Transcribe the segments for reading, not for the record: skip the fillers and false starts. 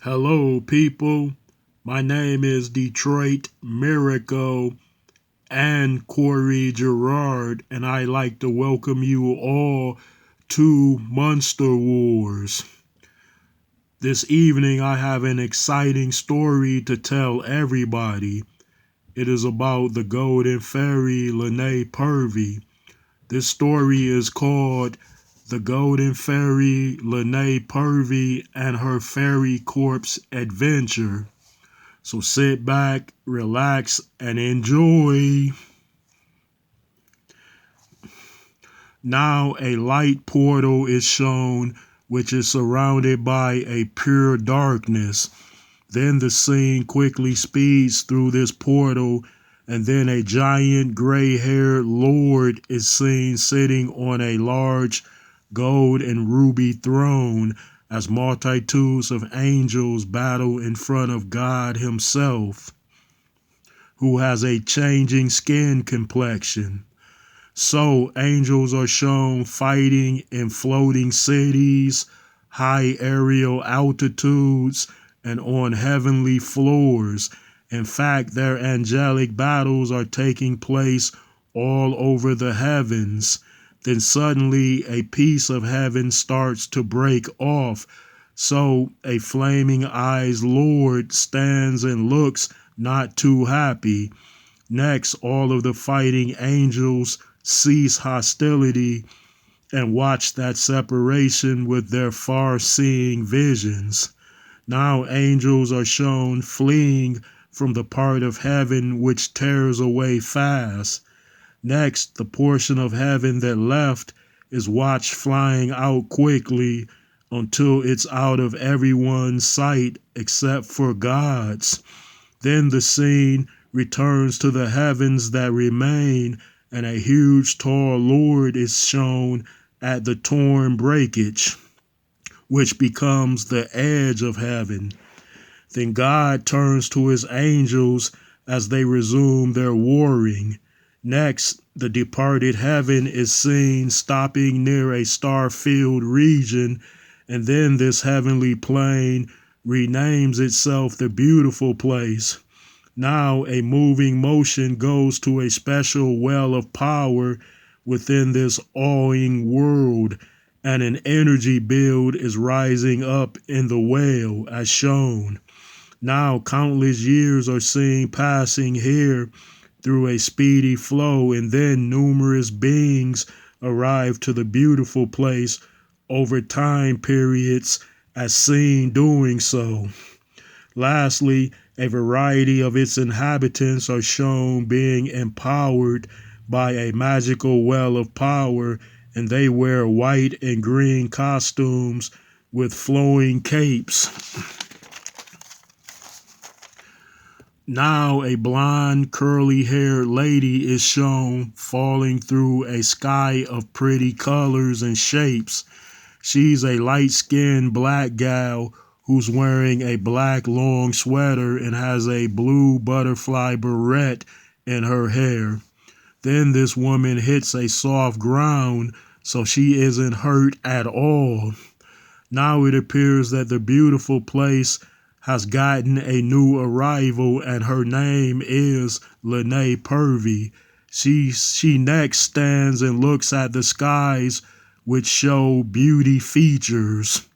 Hello, people. My name is Detroit Miracle and Corey Gerard, and I'd like to welcome you all to Monster Wars. This evening, I have an exciting story to tell everybody. It is about the golden fairy Lanae Pervy. This story is called The Golden Fairy Lanae Pervy and Her Fairy Corpse Adventure. So sit back, relax, and enjoy. Now a light portal is shown, which is surrounded by a pure darkness. Then the scene quickly speeds through this portal, and then a giant gray-haired lord is seen sitting on a large gold and ruby throne as multitudes of angels battle in front of God himself, who has a changing skin complexion. So angels are shown fighting in floating cities, high aerial altitudes, and on heavenly floors. In fact, their angelic battles are taking place all over the heavens. Then suddenly a piece of heaven starts to break off. So a flaming eyes Lord stands and looks not too happy. Next, all of the fighting angels cease hostility and watch that separation with their far-seeing visions. Now angels are shown fleeing from the part of heaven which tears away fast. Next, the portion of heaven that left is watched flying out quickly until it's out of everyone's sight except for God's. Then the scene returns to the heavens that remain, and a huge tall Lord is shown at the torn breakage, which becomes the edge of heaven. Then God turns to his angels as they resume their warring. Next, the departed heaven is seen stopping near a star-filled region, and then this heavenly plane renames itself the beautiful place. Now a moving motion goes to a special well of power within this awing world, and an energy build is rising up in the well as shown. Now countless years are seen passing here through a speedy flow, and then numerous beings arrive to the beautiful place over time periods as seen doing so. Lastly, a variety of its inhabitants are shown being empowered by a magical well of power, and they wear white and green costumes with flowing capes. Now a blonde, curly-haired lady is shown falling through a sky of pretty colors and shapes. She's a light-skinned black gal who's wearing a black long sweater and has a blue butterfly barrette in her hair. Then this woman hits a soft ground, so she isn't hurt at all. Now it appears that the beautiful place has gotten a new arrival, and her name is Lanae Pervy. She next stands and looks at the skies, which show beauty features.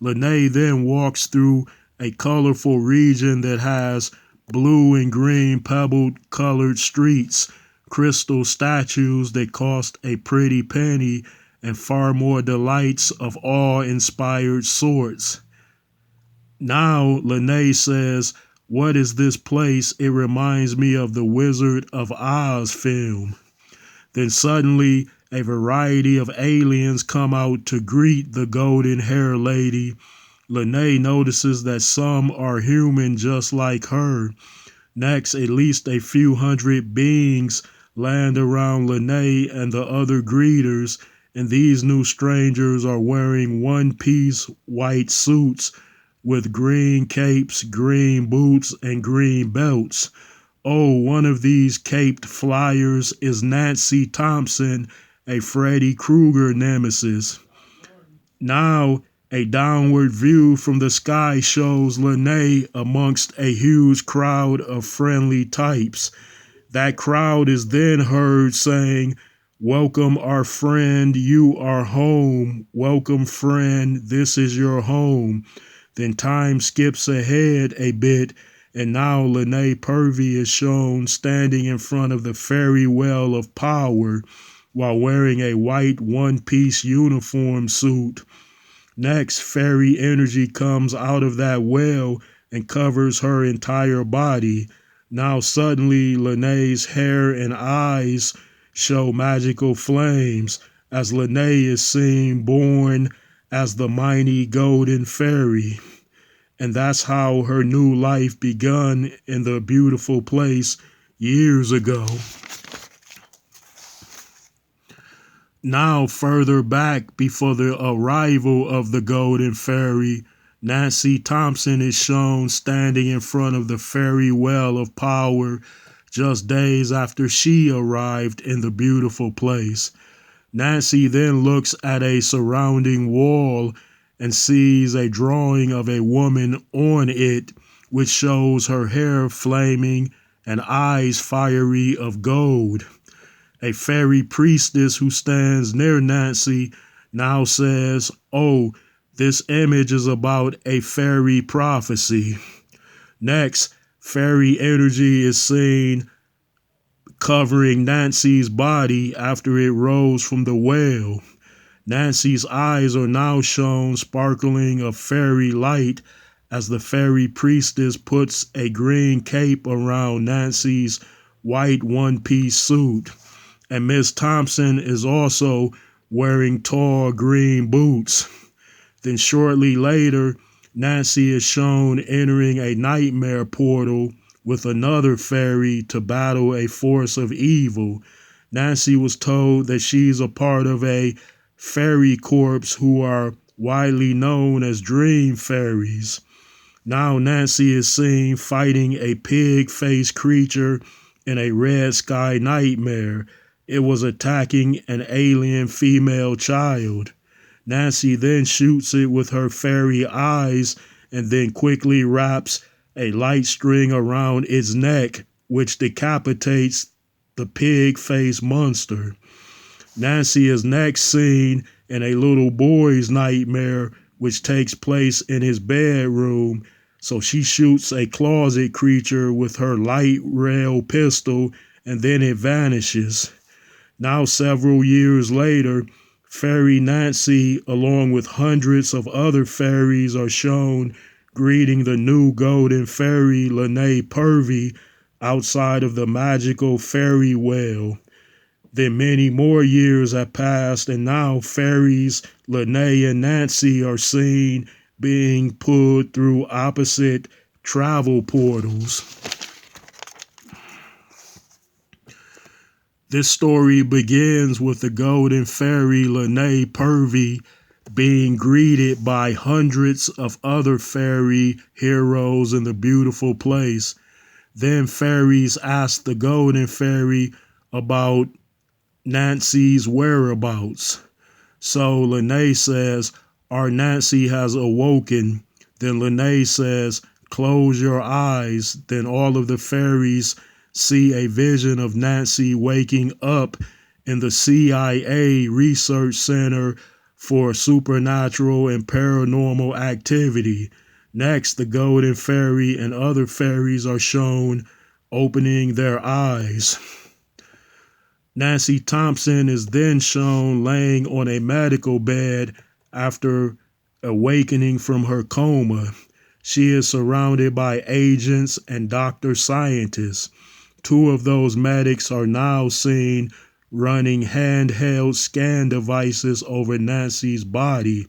Lanae then walks through a colorful region that has blue and green pebbled colored streets, crystal statues that cost a pretty penny, and far more delights of awe-inspired sorts. Now Lanae says, "What is this place? It reminds me of the Wizard of Oz film." Then suddenly a variety of aliens come out to greet the golden hair lady. Lanae notices that some are human just like her. Next, at least a few hundred beings land around Lanae and the other greeters, and these new strangers are wearing one-piece white suits with green capes, green boots, and green belts. Oh, one of these caped flyers is Nancy Thompson, a Freddy Krueger nemesis. Now, A downward view from the sky shows Lanae amongst a huge crowd of friendly types. That crowd is then heard saying, "Welcome, our friend, you are home. Welcome, friend, this is your home." Then time skips ahead a bit, and now Lanae Pervy is shown standing in front of the fairy well of power while wearing a white one-piece uniform suit. Next, fairy energy comes out of that well and covers her entire body. Now suddenly Lanae's hair and eyes show magical flames as Lanae is seen born as the mighty golden fairy. And that's how her new life begun in the beautiful place years ago. Now, further back before the arrival of the Golden Fairy, Nancy Thompson is shown standing in front of the fairy well of power just days after she arrived in the beautiful place. Nancy then looks at a surrounding wall and sees a drawing of a woman on it, which shows her hair flaming and eyes fiery of gold. A fairy priestess who stands near Nancy now says, "Oh, this image is about a fairy prophecy." Next, fairy energy is seen covering Nancy's body after it rose from the well. Nancy's eyes are now shown sparkling of fairy light as the fairy priestess puts a green cape around Nancy's white one-piece suit. And Miss Thompson is also wearing tall green boots. Then shortly later, Nancy is shown entering a nightmare portal with another fairy to battle a force of evil. Nancy was told that she's a part of a fairy corps who are widely known as dream fairies. Now Nancy is seen fighting a pig-faced creature in a red sky nightmare. It was attacking an alien female child. Nancy then shoots it with her fairy eyes and then quickly wraps a light string around its neck, which decapitates the pig-faced monster. Nancy is next seen in a little boy's nightmare, which takes place in his bedroom. So she shoots a closet creature with her light rail pistol and then it vanishes. Now, several years later, Fairy Nancy, along with hundreds of other fairies, are shown greeting the new golden fairy Lanae Pervy outside of the magical fairy well. Then many more years have passed, and now fairies Lanae and Nancy are seen being pulled through opposite travel portals. This story begins with the golden fairy Lanae Pervy being greeted by hundreds of other fairy heroes in the beautiful place. Then fairies ask the golden fairy about Nancy's whereabouts. So Lanae says, "Our Nancy has awoken." Then Lanae says, "Close your eyes." Then all of the fairies see a vision of Nancy waking up in the CIA Research Center for Supernatural and Paranormal Activity. Next, the Golden Fairy and other fairies are shown opening their eyes. Nancy Thompson is then shown laying on a medical bed after awakening from her coma. She is surrounded by agents and doctor scientists. Two of those medics are now seen running handheld scan devices over Nancy's body.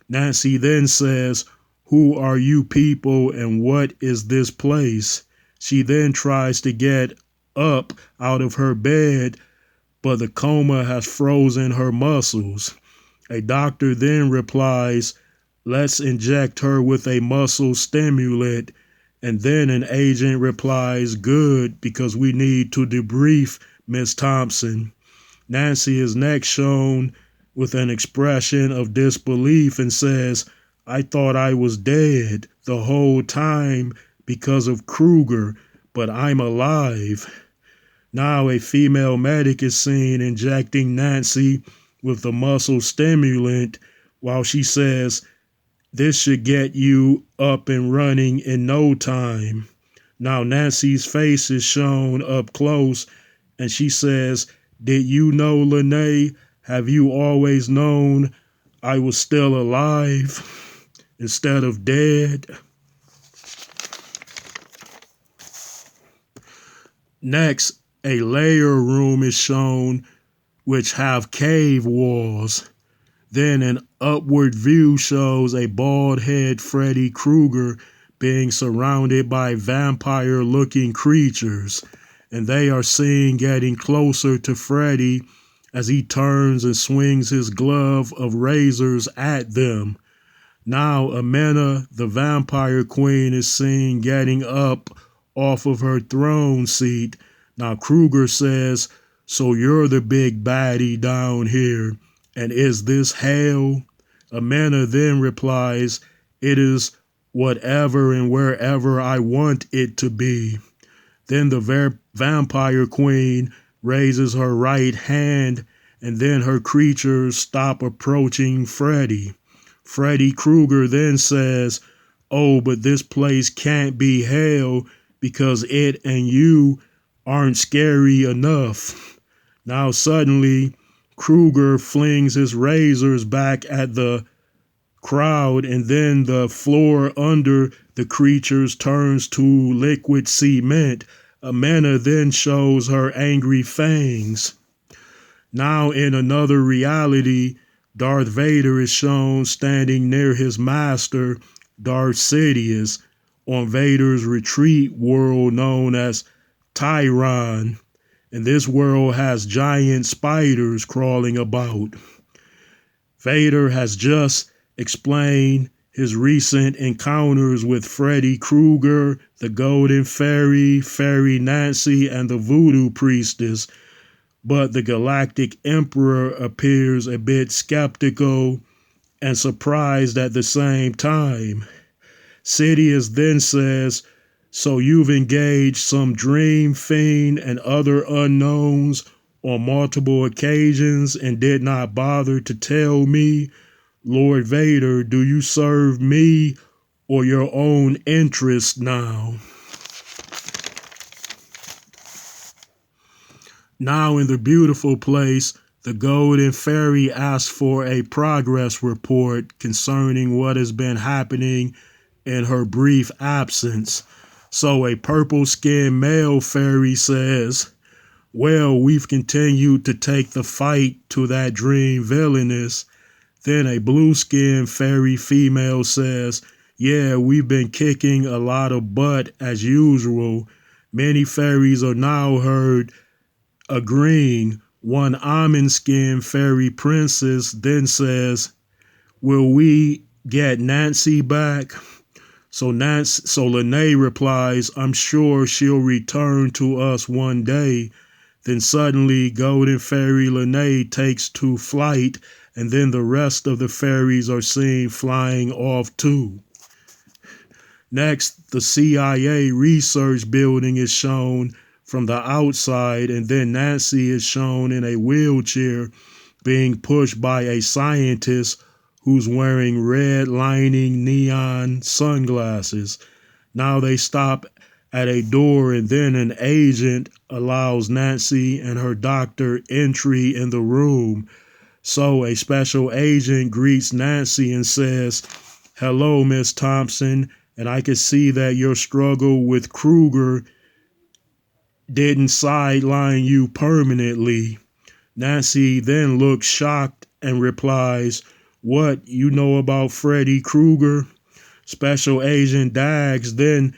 Nancy then says, "Who are you people and what is this place?" She then tries to get up out of her bed, but the coma has frozen her muscles. A doctor then replies, "Let's inject her with a muscle stimulant." And then an agent replies, "Good, because we need to debrief Miss Thompson." Nancy is next shown with an expression of disbelief and says, I thought I was dead the whole time because of Kruger, but I'm alive. Now a female medic is seen injecting Nancy with the muscle stimulant while she says, this should get you up and running in no time. Now Nancy's face is shown up close and she says, did you know, Lanae? Have you always known I was still alive instead of dead? Next, a layer room is shown which have cave walls. Then an upward view shows a bald-head Freddy Krueger being surrounded by vampire-looking creatures, and they are seen getting closer to Freddy as he turns and swings his glove of razors at them. Now Amena, the vampire queen, is seen getting up off of her throne seat. Now Krueger says, so you're the big baddie down here, and is this hell? Amena then replies, it is whatever and wherever I want it to be. Then the vampire queen raises her right hand, and then her creatures stop approaching Freddy. Freddy Krueger then says, oh, but this place can't be hell because it and you aren't scary enough. Now suddenly, Krueger flings his razors back at the crowd, and then the floor under the creatures turns to liquid cement. Amena then shows her angry fangs. Now in another reality, Darth Vader is shown standing near his master, Darth Sidious, on Vader's retreat world known as Tyron. And this world has giant spiders crawling about. Vader has just explained his recent encounters with Freddy Krueger, the Golden Fairy, Fairy Nancy, and the Voodoo Priestess, but the Galactic Emperor appears a bit skeptical and surprised at the same time. Sidious then says, so you've engaged some dream fiend and other unknowns on multiple occasions and did not bother to tell me? Lord Vader, do you serve me or your own interest now? Now in the beautiful place, the Golden Fairy asks for a progress report concerning what has been happening in her brief absence. So a purple-skinned male fairy says, well, we've continued to take the fight to that dream villainess. Then a blue-skinned fairy female says, yeah, we've been kicking a lot of butt as usual. Many fairies are now heard agreeing. One almond-skinned fairy princess then says, will we get Nancy back? So Lanae replies, I'm sure she'll return to us one day. Then suddenly Golden Fairy Lanae takes to flight, and then the rest of the fairies are seen flying off too. Next, the CIA research building is shown from the outside, and then Nancy is shown in a wheelchair being pushed by a scientist who's wearing red lining neon sunglasses. Now they stop at a door, and then an agent allows Nancy and her doctor entry in the room. So a special agent greets Nancy and says, hello, Miss Thompson, and I can see that your struggle with Krueger didn't sideline you permanently. Nancy then looks shocked and replies, what, you know about Freddy Krueger? Special Agent Dags then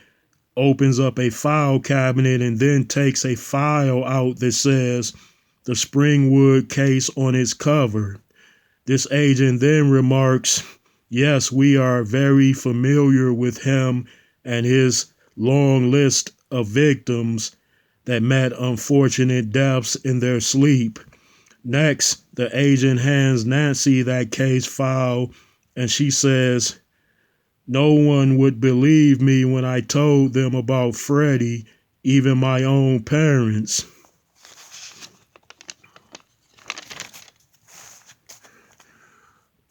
opens up a file cabinet and then takes a file out that says the Springwood case on its cover. This agent then remarks, yes, we are very familiar with him and his long list of victims that met unfortunate deaths in their sleep. Next, The agent hands Nancy that case file, and she says, "No one would believe me when I told them about Freddie, even my own parents."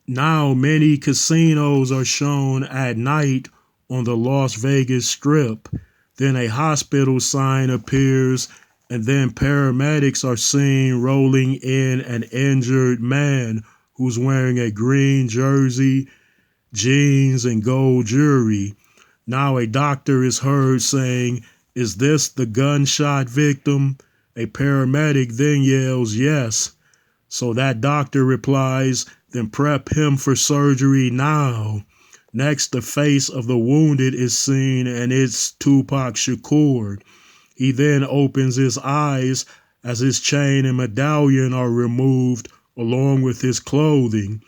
Now, many casinos are shown at night on the Las Vegas Strip. Then a hospital sign appears, and then paramedics are seen rolling in an injured man who's wearing a green jersey, jeans, and gold jewelry. Now, a doctor is heard saying, "Is this the gunshot victim?" A paramedic then yells, "Yes." So that doctor replies, "Then prep him for surgery now." Next, the face of the wounded is seen, and it's Tupac Shakur. He then opens his eyes as his chain and medallion are removed along with his clothing.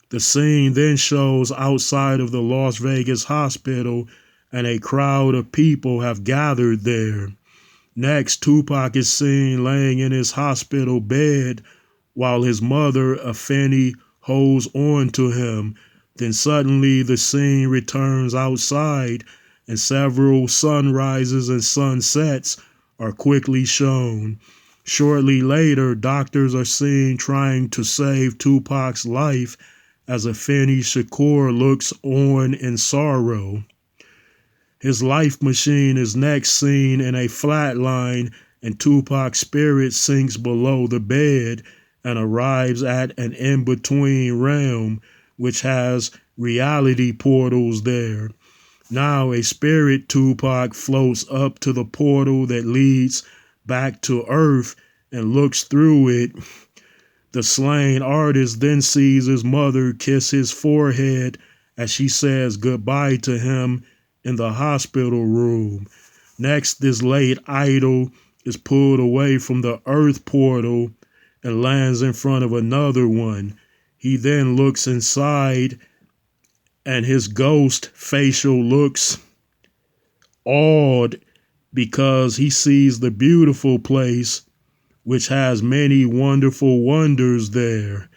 The scene then shows outside of the Las Vegas hospital, and a crowd of people have gathered there. Next, Tupac is seen laying in his hospital bed while his mother, Afeni, holds on to him. Then suddenly the scene returns outside, and several sunrises and sunsets are quickly shown. Shortly later, doctors are seen trying to save Tupac's life as Afeni Shakur looks on in sorrow. His life machine is next seen in a flat line, and Tupac's spirit sinks below the bed and arrives at an in-between realm, which has reality portals there. Now a spirit Tupac floats up to the portal that leads back to Earth and looks through it. The slain artist then sees his mother kiss his forehead as she says goodbye to him in the hospital room. Next, this late idol is pulled away from the Earth portal and lands in front of another one. He then looks inside, and his ghost facial looks awed because he sees the beautiful place, which has many wonderful wonders there.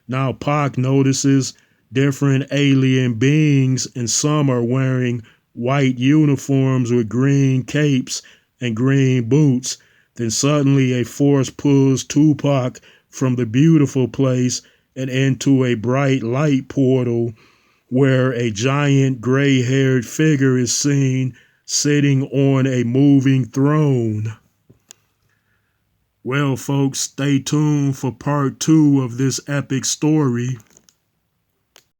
Now Pac notices different alien beings, and some are wearing white uniforms with green capes and green boots. Then suddenly a force pulls Tupac from the beautiful place and into a bright light portal where a giant gray-haired figure is seen sitting on a moving throne. Well, folks, stay tuned for part 2 of this epic story.